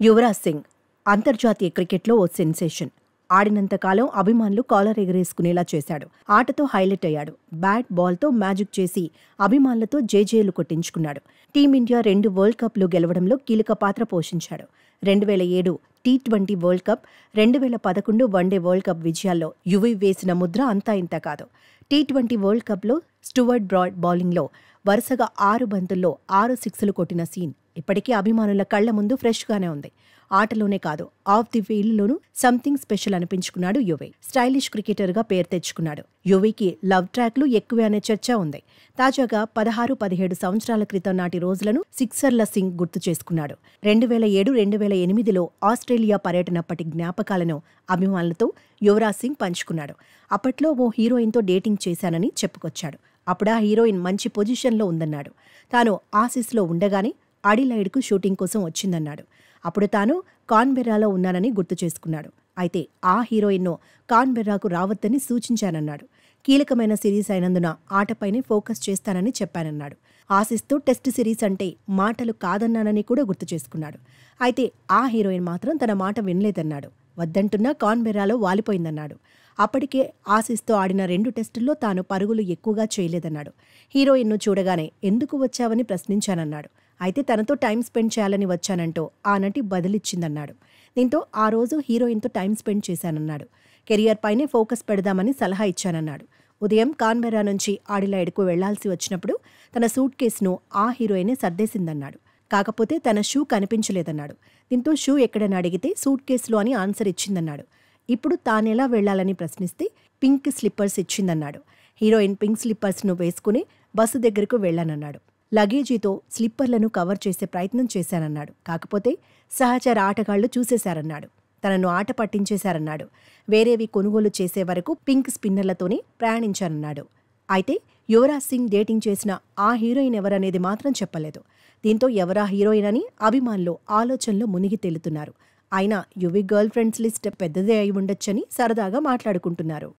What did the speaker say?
యువరాజ్ సింగ్ అంతర్జాతీయ క్రికెట్లో ఓ సెన్సేషన్. ఆడినంతకాలం అభిమానులు కాలర్ ఎగరేసుకునేలా చేశాడు. ఆటతో హైలైట్ అయ్యాడు. బ్యాట్ బాల్తో మ్యాజిక్ చేసి అభిమానులతో జేజేలు కొట్టించుకున్నాడు. టీమిండియా 2 వరల్డ్ కప్లు గెలవడంలో కీలక పాత్ర పోషించాడు. 2007 T20 world cup, 2011 one day world cup విజయాల్లో యువీ వేసిన ముద్ర అంతా ఇంత కాదు. T20 వరల్డ్ కప్లో స్టూవర్ట్ బ్రాడ్ బౌలింగ్లో వరుసగా 6 బంతుల్లో 6 సిక్స్లు కొట్టిన సీన్ ఇప్పటికీ అభిమానుల కళ్ల ముందు ఫ్రెష్గానే ఉంది. ఆటలోనే కాదు, ఆఫ్ ది ఫీల్డ్లోనూ సంథింగ్ స్పెషల్ అనిపించుకున్నాడు యువీ. స్టైలిష్ క్రికెటర్గా పేరు తెచ్చుకున్నాడు. యువీకి లవ్ ట్రాక్లు ఎక్కువే అనే చర్చ ఉంది. తాజాగా 16-17 సంవత్సరాల క్రితం నాటి రోజులను సిక్సర్ల సింగ్ గుర్తు చేసుకున్నాడు. 2007-2008లో ఆస్ట్రేలియా పర్యటనప్పటి జ్ఞాపకాలను అభిమానులతో యువరాజ్ సింగ్ పంచుకున్నాడు. అప్పట్లో ఓ హీరోయిన్తో డేటింగ్ చేశానని చెప్పుకొచ్చాడు. అప్పుడా హీరోయిన్ మంచి పొజిషన్లో ఉందన్నాడు. తాను ఆసీస్లో ఉండగానే అడిలైడ్కు షూటింగ్ కోసం వచ్చిందన్నాడు. అప్పుడు తాను కాన్బెర్రాలో ఉన్నానని గుర్తు చేసుకున్నాడు. అయితే ఆ హీరోయిన్ను కాన్బెర్రాకు రావద్దని సూచించానన్నాడు. కీలకమైన సిరీస్ అయినందున ఆటపైనే ఫోకస్ చేస్తానని చెప్పానన్నాడు. ఆసీస్తో టెస్ట్ సిరీస్ అంటే మాటలు కాదన్నానని కూడా గుర్తు చేసుకున్నాడు. అయితే ఆ హీరోయిన్ మాత్రం తన మాట వినలేదన్నాడు. వద్దంటున్నా కాన్బెర్రాలో వాలిపోయిందన్నాడు. అప్పటికే ఆసీస్తో ఆడిన 2 టెస్టుల్లో తాను పరుగులు ఎక్కువగా చేయలేదన్నాడు. హీరోయిన్ను చూడగానే ఎందుకు వచ్చావని ప్రశ్నించానన్నాడు. అయితే తనతో టైం స్పెండ్ చేయాలని వచ్చానంటూ ఆ నటి బదిలిచ్చిందన్నాడు. దీంతో ఆ రోజు హీరోయిన్తో టైం స్పెండ్ చేశానన్నాడు. కెరియర్ పైనే ఫోకస్ పెడదామని సలహా ఇచ్చానన్నాడు. ఉదయం కాన్బెర్రా నుంచి అడిలైడ్కు వెళ్లాల్సి వచ్చినప్పుడు తన సూట్ కేసును ఆ హీరోయినే సర్దేసిందన్నాడు. కాకపోతే తన షూ కనిపించలేదన్నాడు. దీంతో షూ ఎక్కడని అడిగితే సూట్ కేసులో అని ఆన్సర్ ఇచ్చిందన్నాడు. ఇప్పుడు తానెలా వెళ్లాలని ప్రశ్నిస్తే పింక్ స్లిప్పర్స్ ఇచ్చిందన్నాడు. హీరోయిన్ పింక్ స్లిప్పర్స్ను వేసుకుని బస్సు దగ్గరకు వెళ్లానన్నాడు. లగేజీతో స్లిప్పర్లను కవర్ చేసే ప్రయత్నం చేశానన్నాడు. కాకపోతే సహచర ఆటగాళ్లు చూసేశారన్నాడు. తనను ఆట పట్టించేశారన్నాడు. వేరేవి కొనుగోలు చేసే వరకు పింక్ స్పిన్నర్లతోనే ప్రయాణించానన్నాడు. అయితే యువరాజ్ సింగ్ డేటింగ్ చేసిన ఆ హీరోయిన్ ఎవరనేది మాత్రం చెప్పలేదు. దీంతో ఎవరా హీరోయిన్ అని అభిమానులు ఆలోచనలో మునిగి తేలుతున్నారు. అయినా యువీ గర్ల్ ఫ్రెండ్స్ లిస్ట్ పెద్దదే అయి ఉండొచ్చని సరదాగా మాట్లాడుకుంటున్నారు.